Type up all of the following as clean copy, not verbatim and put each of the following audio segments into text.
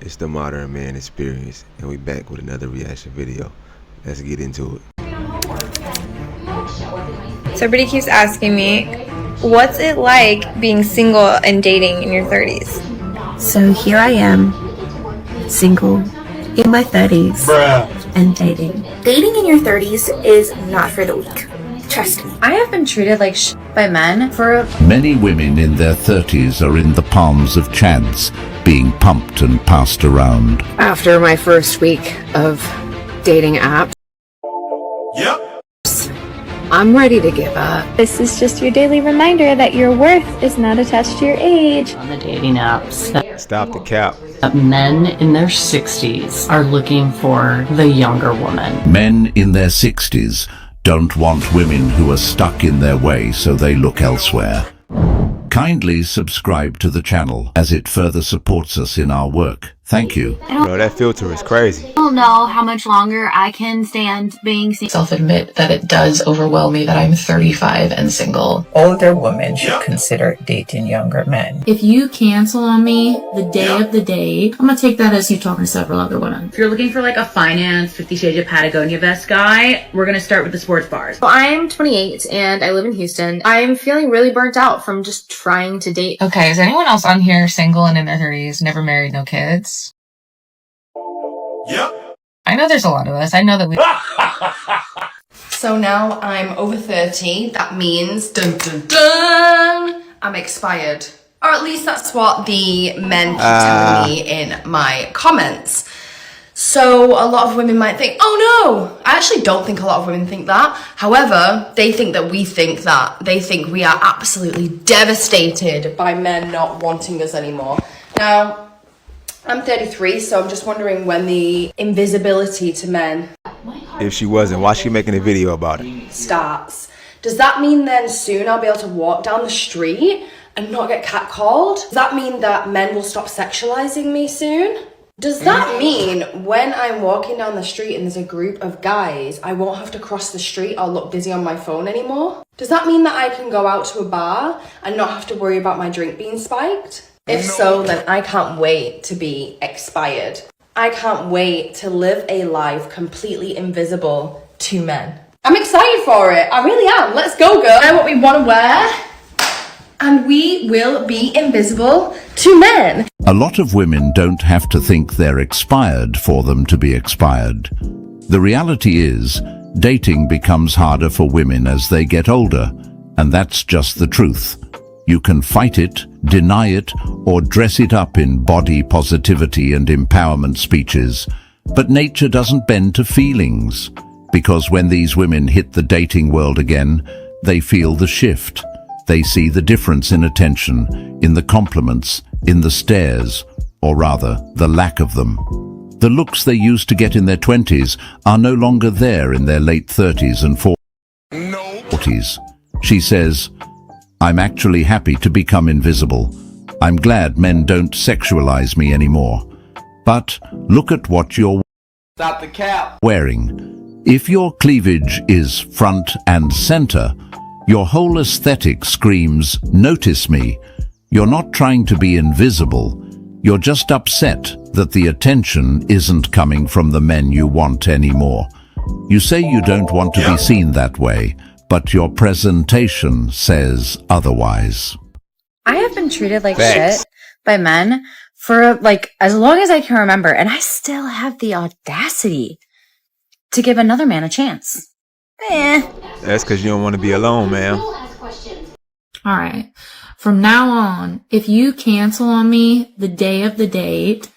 It's the Modern Man Experience, and we back with another reaction video. Let's get into it. So everybody keeps asking me, what's it like being single and dating in your 30s? So here I am, single, in my 30s, and dating. Dating in your 30s is not for the weak. Trust me. I have been treated like by men for... Many women in their 30s are in the palms of chads, being pumped and passed around. After my first week of dating apps, I'm ready to give up. This is just your daily reminder that your worth is not attached to your age. On the dating apps, Stop the cap. men in their 60s are looking for the younger woman. Men in their 60s don't want women who are stuck in their way, so they look elsewhere. Kindly subscribe to the channel as it further supports us in our work. Thank you. Bro, that filter is crazy. I don't know how much longer I can stand being single. Self-admit that it does overwhelm me that I'm 35 and single. Older women should consider dating younger men. If you cancel on me the day of the date, I'm gonna take that as you talking to several other women. If you're looking for like a finance 50 Shades of Patagonia vest guy, we're gonna start with the sports bars. So I'm 28 and I live in Houston. I'm feeling really burnt out from just trying to date. Okay, is anyone else on here single and in their 30s, never married, no kids? Yep. I know there's a lot of us. I know that we... So now I'm over 30. That means, dun dun dun, I'm expired. Or at least that's what the men keep telling me in my comments. So a lot of women might think, oh no, I actually don't think a lot of women think that. However, they think that we think that. They think we are absolutely devastated by men not wanting us anymore. Now, I'm 33, so I'm just wondering when the invisibility to men, If she wasn't, why she making a video about it? starts. Does that mean then soon I'll be able to walk down the street and not get catcalled? Does that mean that men will stop sexualizing me soon? Does that mean when I'm walking down the street and there's a group of guys, I won't have to cross the street or look busy on my phone anymore? Does that mean that I can go out to a bar and not have to worry about my drink being spiked? If so, then I can't wait to be expired. I can't wait to live a life completely invisible to men. I'm excited for it. I really am. Let's go, girl. Wear what we want to wear, and we will be invisible to men. A lot of women don't have to think they're expired for them to be expired. The reality is, dating becomes harder for women as they get older, and that's just the truth. You can fight it, deny it, or dress it up in body positivity and empowerment speeches, but nature doesn't bend to feelings, because when these women hit the dating world again, they feel the shift. They see the difference in attention, in the compliments, in the stares, or rather, the lack of them. The looks they used to get in their 20s are no longer there in their late 30s and 40s. She says, I'm actually happy to become invisible. I'm glad men don't sexualize me anymore. But look at what you're Stop the cap. wearing. If your cleavage is front and center, your whole aesthetic screams, notice me. You're not trying to be invisible. You're just upset that the attention isn't coming from the men you want anymore. You say you don't want to be seen that way, but your presentation says otherwise. I have been treated like shit by men for like as long as I can remember, and I still have the audacity to give another man a chance. That's because you don't want to be alone, man. Alright, from now on, if you cancel on me the day of the date,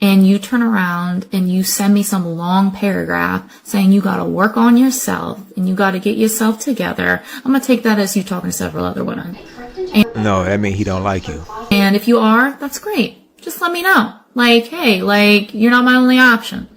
and you turn around and you send me some long paragraph saying you gotta work on yourself and you gotta get yourself together, I'm gonna take that as you talking to several other women. No, that means he don't like you. And if you are, that's great. Just let me know. Like, hey, like, you're not my only option.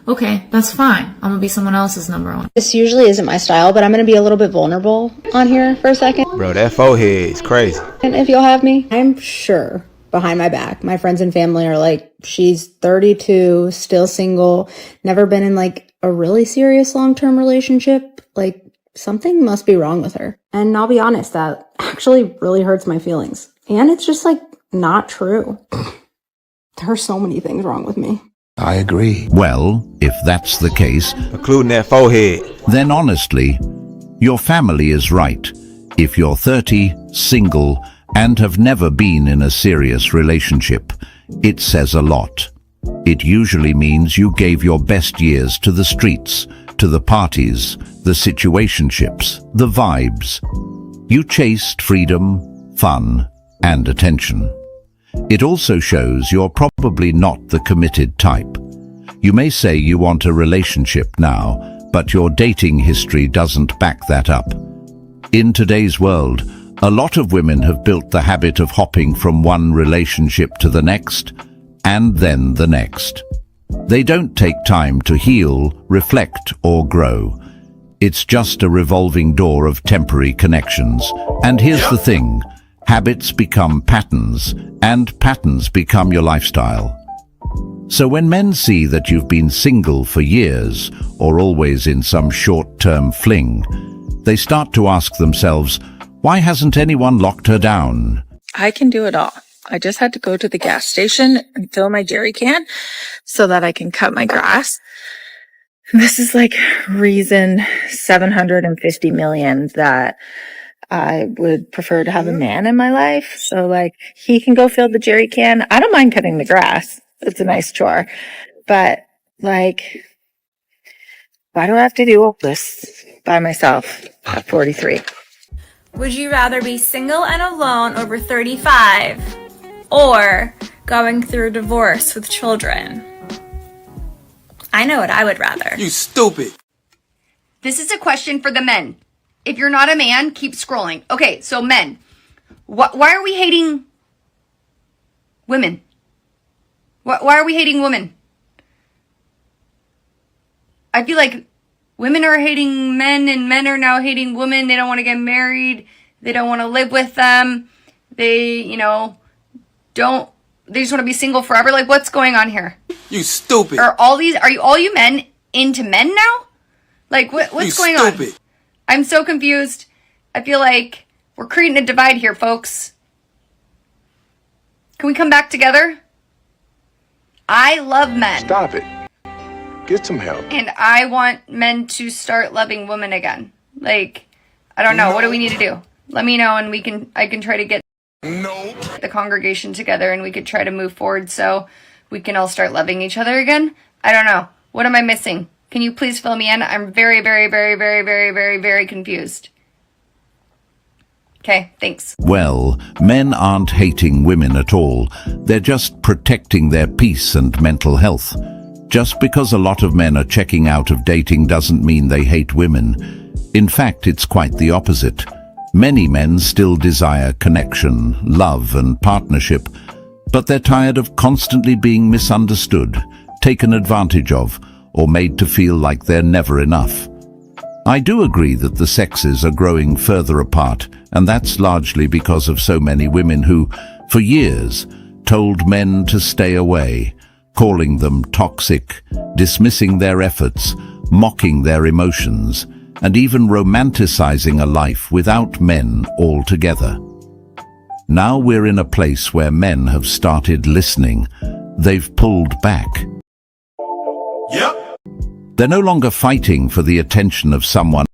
Okay, that's fine. I'm gonna be someone else's number one. This usually isn't my style, but I'm going to be a little bit vulnerable on here for a second. Bro, that forehead is crazy. And if you'll have me, I'm sure behind my back, my friends and family are like, she's 32, still single, never been in like a really serious long-term relationship. Like, something must be wrong with her. And I'll be honest, that actually really hurts my feelings. And it's just like not true. There are so many things wrong with me. I agree. Well, if that's the case, including that forehead, then honestly, your family is right. If you're 30, single, and have never been in a serious relationship, it says a lot. It usually means you gave your best years to the streets, to the parties, the situationships, the vibes. You chased freedom, fun, and attention. It also shows you're probably not the committed type. You may say you want a relationship now, but your dating history doesn't back that up. In today's world, a lot of women have built the habit of hopping from one relationship to the next, and then the next. They don't take time to heal, reflect, or grow. It's just a revolving door of temporary connections. And here's the thing, habits become patterns, and patterns become your lifestyle. So when men see that you've been single for years, or always in some short-term fling, they start to ask themselves, why hasn't anyone locked her down? I can do it all. I just had to go to the gas station and fill my jerry can so that I can cut my grass. This is like reason 750 million that I would prefer to have a man in my life. So like he can go fill the jerry can. I don't mind cutting the grass. It's a nice chore. But like, why do I have to do all this by myself at 43? Would you rather be single and alone over 35 or going through a divorce with children? I know what I would rather. You stupid. This is a question for the men. If you're not a man, keep scrolling. Okay, so men, why are we hating women? Why are we hating women? I feel like women are hating men and men are now hating women. They don't want to get married. They don't want to live with them. They, they just want to be single forever. Like, what's going on here? You stupid. Are all you men into men now? Like, what's going on? I'm so confused. I feel like we're creating a divide here, folks. Can we come back together? I love men. Stop it. Get some help. And I want men to start loving women again. Like, I don't know. What do we need to do? Let me know and I can try to get the congregation together and we could try to move forward so we can all start loving each other again. I don't know. What am I missing? Can you please fill me in? I'm very, very, very, very, very, very, very confused. Okay, thanks. Well, men aren't hating women at all. They're just protecting their peace and mental health. Just because a lot of men are checking out of dating doesn't mean they hate women. In fact, it's quite the opposite. Many men still desire connection, love, and partnership, but they're tired of constantly being misunderstood, taken advantage of, or made to feel like they're never enough. I do agree that the sexes are growing further apart, and that's largely because of so many women who, for years, told men to stay away, calling them toxic, dismissing their efforts, mocking their emotions, and even romanticizing a life without men altogether. Now we're in a place where men have started listening. They've pulled back. Yep. They're no longer fighting for the attention of someone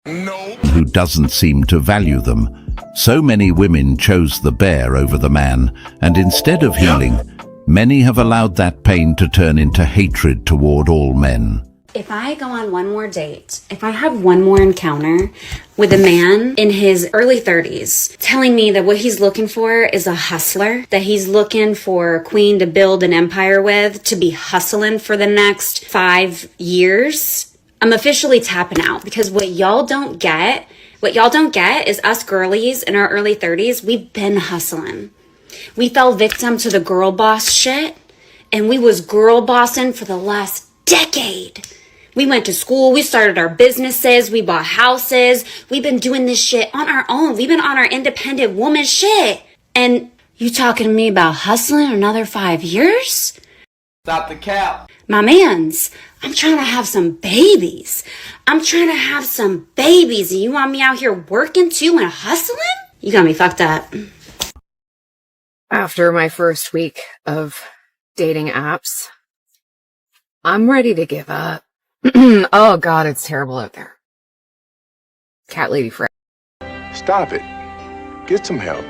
who doesn't seem to value them. So many women chose the bear over the man, and instead of healing, many have allowed that pain to turn into hatred toward all men. If I go on one more date, if I have one more encounter with a man in his early 30s telling me that what he's looking for is a hustler, that he's looking for a queen to build an empire with, to be hustling for the next 5 years, I'm officially tapping out. Because what y'all don't get is us girlies in our early 30s, we've been hustling. We fell victim to the girl boss shit, and we was girl bossing for the last decade. We went to school, we started our businesses, we bought houses. We've been doing this shit on our own. We've been on our independent woman shit. And you talking to me about hustling another 5 years? Stop the cap. My mans, I'm trying to have some babies. And you want me out here working too and hustling? You got me fucked up. After my first week of dating apps. I'm ready to give up. Oh God, it's terrible out there. Cat lady forever. Stop it. Get some help.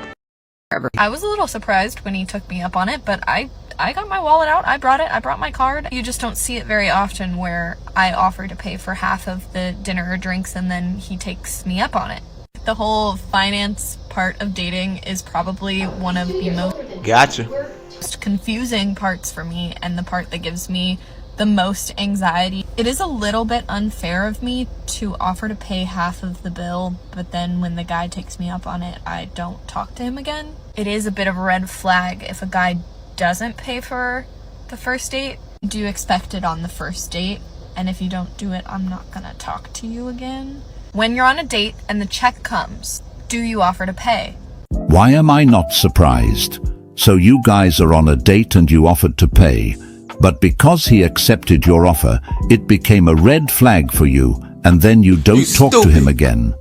I was a little surprised when he took me up on it, but I got my wallet out. I brought my card. You just don't see it very often where I offer to pay for half of the dinner or drinks and then he takes me up on it. The whole finance part of dating is probably one of the most confusing parts for me, and the part that gives me the most anxiety. It is a little bit unfair of me to offer to pay half of the bill, but then when the guy takes me up on it, I don't talk to him again. It is a bit of a red flag if a guy doesn't pay for the first date. Do expect it on the first date, and if you don't do it, I'm not gonna talk to you again. When you're on a date and the check comes, do you offer to pay? Why am I not surprised? So you guys are on a date and you offered to pay, but because he accepted your offer, it became a red flag for you, and then you don't talk to him again.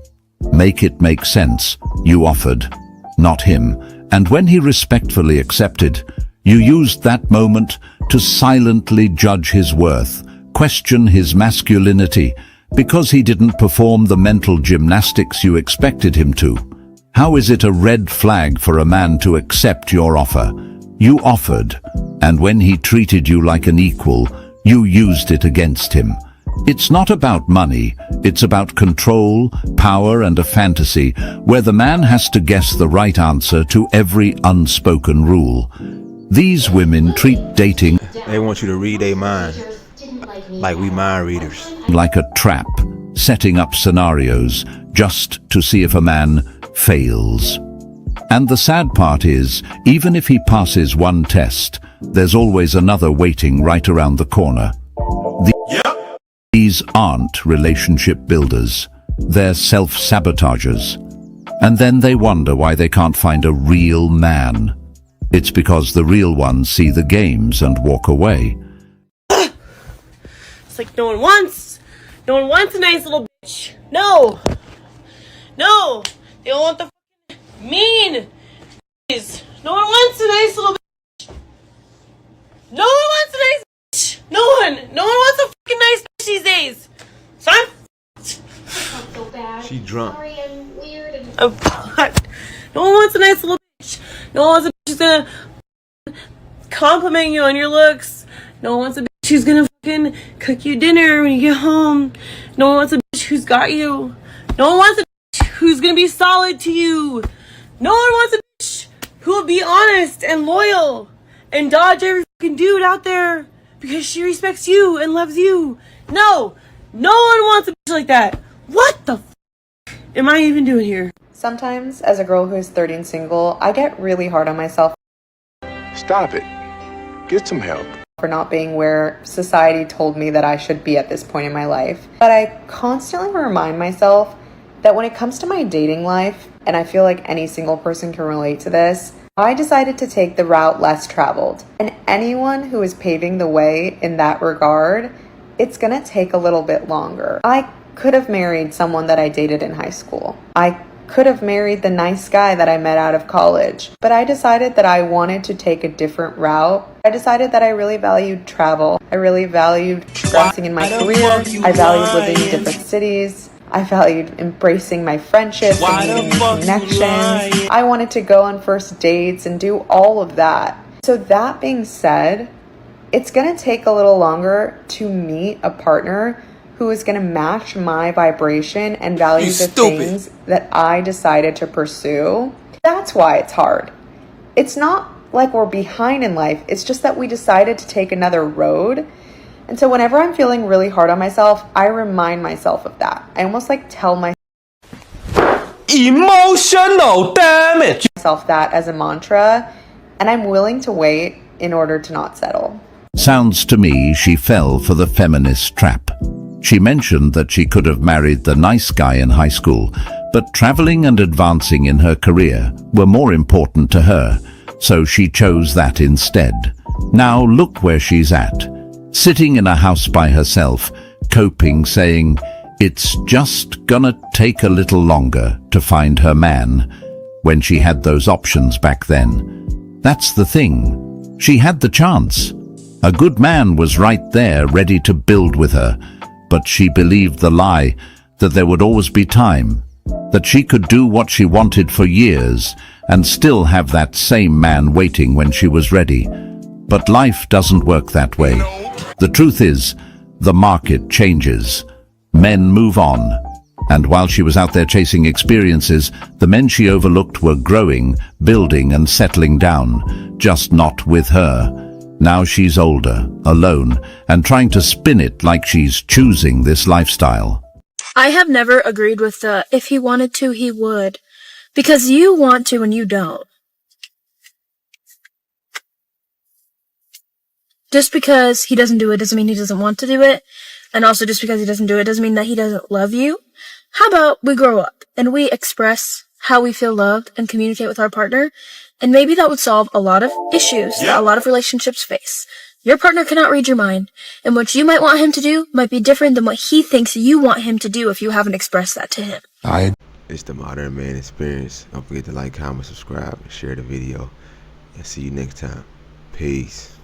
Make it make sense. You offered, not him, and when he respectfully accepted, you used that moment to silently judge his worth, question his masculinity, because he didn't perform the mental gymnastics you expected him to. How is it a red flag for a man to accept your offer? You offered, and when he treated you like an equal, you used it against him. It's not about money, it's about control, power, and a fantasy where the man has to guess the right answer to every unspoken rule. These women treat dating They want you to read their mind, like we mind readers. like a trap, setting up scenarios just to see if a man fails. And the sad part is, even if he passes one test, there's always another waiting right around the corner. These aren't relationship builders, they're self-sabotagers. And then they wonder why they can't find a real man. It's because the real ones see the games and walk away. It's like no one wants a nice little bitch. No, they all want the mean bitches. No one wants a nice little bitch. No one wants a nice bitch. No one wants a fucking nice bitch these days. So I'm so bad. She drunk. Sorry, I'm weird and no one wants a nice little bitch. No one wants a bitch who's gonna compliment you on your looks. No one wants a bitch who's gonna fucking cook you dinner when you get home. No one wants a bitch who's got you. No one wants a bitch who's gonna be solid to you. No one wants a bitch who will be honest and loyal and dodge every fucking dude out there because she respects you and loves you. No one wants a bitch like that. What the am I even doing here? Sometimes, as a girl who is 30 and single, I get really hard on myself. Stop it. Get some help. For not being where society told me that I should be at this point in my life. But I constantly remind myself that when it comes to my dating life, and I feel like any single person can relate to this, I decided to take the route less traveled. And anyone who is paving the way in that regard, it's gonna take a little bit longer. I could have married someone that I dated in high school. I could have married the nice guy that I met out of college, but I decided that I wanted to take a different route. I decided that I really valued travel. I really valued progressing in my career. I valued living in different cities. I valued embracing my friendships and meeting new connections. I wanted to go on first dates and do all of that. So that being said, it's gonna take a little longer to meet a partner who is going to match my vibration and value the things that I decided to pursue. That's why it's hard. It's not like we're behind in life. It's just that we decided to take another road. And so whenever I'm feeling really hard on myself, I remind myself of that. I almost like tell myself emotional damage that as a mantra, and I'm willing to wait in order to not settle. Sounds to me she fell for the feminist trap. She mentioned that she could have married the nice guy in high school, but traveling and advancing in her career were more important to her, so she chose that instead. Now look where she's at, sitting in a house by herself, coping, saying, it's just gonna take a little longer to find her man, when she had those options back then. That's the thing. She had the chance. A good man was right there ready to build with her, but she believed the lie that there would always be time, that she could do what she wanted for years and still have that same man waiting when she was ready. But life doesn't work that way. The truth is, the market changes. Men move on. And while she was out there chasing experiences, the men she overlooked were growing, building and settling down, just not with her. Now she's older, alone, and trying to spin it like she's choosing this lifestyle. I have never agreed with the if he wanted to, he would. Because you want to and you don't. Just because he doesn't do it doesn't mean he doesn't want to do it. And also just because he doesn't do it doesn't mean that he doesn't love you. How about we grow up and we express how we feel loved and communicate with our partner, and maybe that would solve a lot of issues that a lot of relationships face. Your partner cannot read your mind, and what you might want him to do might be different than what he thinks you want him to do if you haven't expressed that to him. It's the Modern Man Experience. Don't forget to like, comment, subscribe, and share the video. And see you next time. Peace.